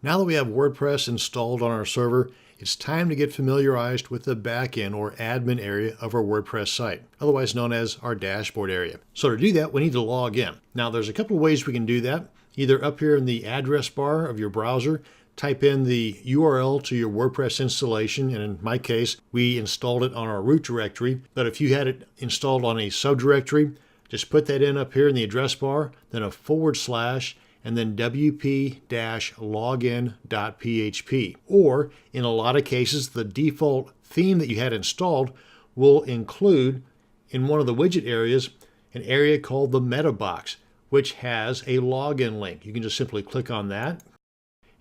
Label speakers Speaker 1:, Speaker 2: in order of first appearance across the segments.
Speaker 1: Now that we have WordPress installed on our server, it's time to get familiarized with the backend or admin area of our WordPress site, otherwise known as our dashboard area. So to do that, we need to log in. Now there's a couple of ways we can do that. Either up here in the address bar of your browser, type in the URL to your WordPress installation, and in my case, we installed it on our root directory. But if you had it installed on a subdirectory, just put that in up here in the address bar, then a /, and then wp-login.php. Or in a lot of cases, the default theme that you had installed will include in one of the widget areas an area called the meta box, which has a login link. You can just simply click on that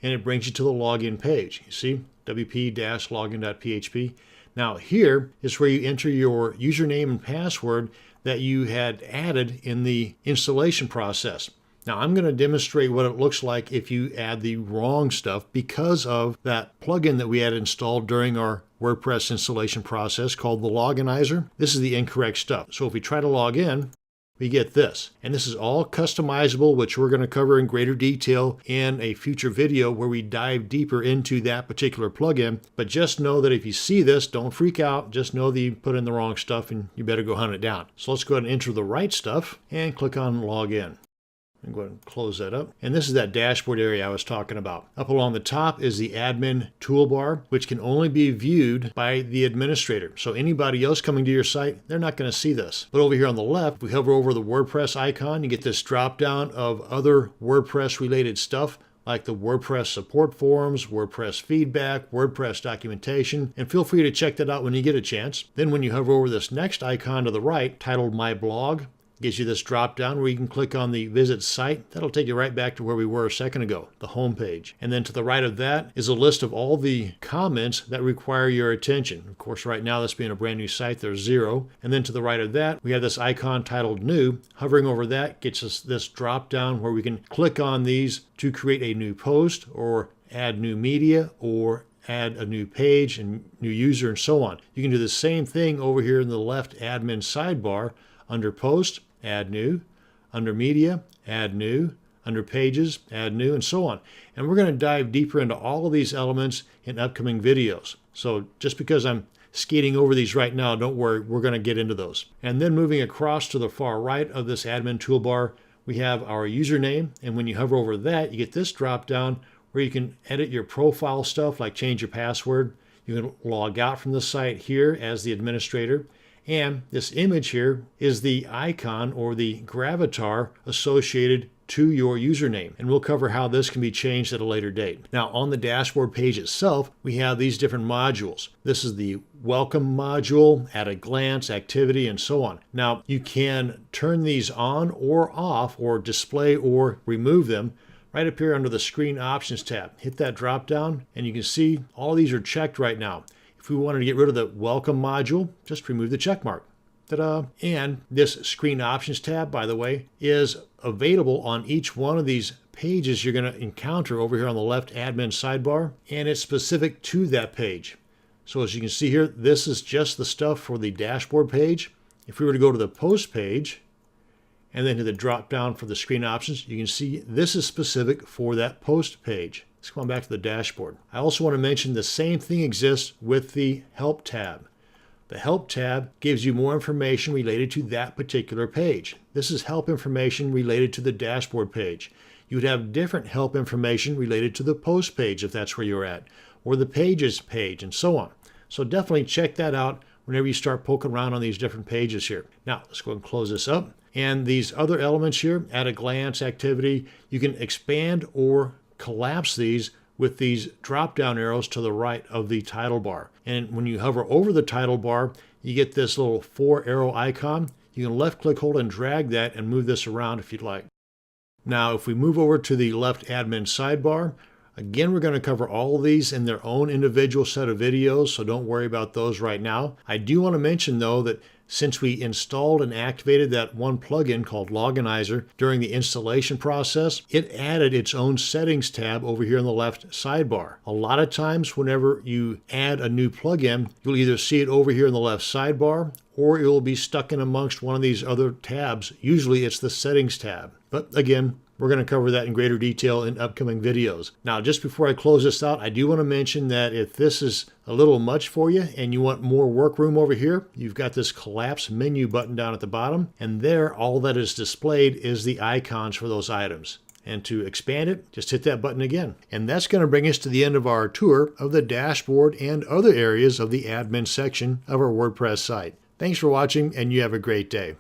Speaker 1: and it brings you to the login page. You see, wp-login.php. Now here is where you enter your username and password that you had added in the installation process. Now I'm going to demonstrate what it looks like if you add the wrong stuff because of that plugin that we had installed during our WordPress installation process called the Loginizer. This is the incorrect stuff. So if we try to log in, we get this. And this is all customizable, which we're going to cover in greater detail in a future video where we dive deeper into that particular plugin. But just know that if you see this, don't freak out. Just know that you put in the wrong stuff and you better go hunt it down. So let's go ahead and enter the right stuff and click on Login. I'm going to close that up. And this is that dashboard area I was talking about. Up along the top is the admin toolbar, which can only be viewed by the administrator. So anybody else coming to your site, they're not going to see this. But over here on the left, if we hover over the WordPress icon, you get this drop down of other WordPress related stuff like the WordPress support forums, WordPress feedback, WordPress documentation, and feel free to check that out when you get a chance. Then when you hover over this next icon to the right, titled My Blog, gives you this drop down where you can click on the visit site. That'll take you right back to where we were a second ago, the home page. And then to the right of that is a list of all the comments that require your attention. Of course, right now, this being a brand new site, there's 0. And then to the right of that, we have this icon titled New. Hovering over that gets us this drop down where we can click on these to create a new post or add new media or add a new page and new user and so on. You can do the same thing over here in the left admin sidebar under Post, add new, under media, add new, under pages, add new, and so on. And we're going to dive deeper into all of these elements in upcoming videos. So just because I'm skating over these right now, don't worry, we're going to get into those. And then moving across to the far right of this admin toolbar, we have our username. And when you hover over that, you get this drop down where you can edit your profile stuff like change your password. You can log out from the site here as the administrator. And this image here is the icon or the gravatar associated to your username. And we'll cover how this can be changed at a later date. Now on the dashboard page itself, we have these different modules. This is the welcome module, at a glance, activity, and so on. Now you can turn these on or off or display or remove them right up here under the screen options tab. Hit that drop down and you can see all these are checked right now. If we wanted to get rid of the welcome module, just remove the check mark. Ta-da! And this screen options tab, by the way, is available on each one of these pages you're going to encounter over here on the left admin sidebar, and it's specific to that page. So as you can see here, this is just the stuff for the dashboard page. If we were to go to the post page and then to the drop down for the screen options, you can see this is specific for that post page. Let's go on back to the dashboard. I also want to mention the same thing exists with the Help tab. The Help tab gives you more information related to that particular page. This is help information related to the dashboard page. You would have different help information related to the post page if that's where you're at, or the pages page, and so on. So definitely check that out whenever you start poking around on these different pages here. Now, let's go ahead and close this up. And these other elements here, at a glance, activity, you can expand or collapse these with these drop down arrows to the right of the title bar. And when you hover over the title bar, you get this little 4 arrow icon. You can left click, hold, and drag that and move this around if you'd like. Now, if we move over to the left admin sidebar, again, we're going to cover all of these in their own individual set of videos, so don't worry about those right now. I do want to mention, though, that since we installed and activated that one plugin called Loginizer during the installation process, it added its own settings tab over here on the left sidebar. A lot of times whenever you add a new plugin, you'll either see it over here in the left sidebar or it will be stuck in amongst one of these other tabs. Usually it's the settings tab. But again, We're going to cover that in greater detail in upcoming videos. Now, just before I close this out, I do want to mention that if this is a little much for you and you want more workroom over here, you've got this collapse menu button down at the bottom, and there all that is displayed is the icons for those items. And to expand it, just hit that button again. And that's going to bring us to the end of our tour of the dashboard and other areas of the admin section of our WordPress site. Thanks for watching, and you have a great day.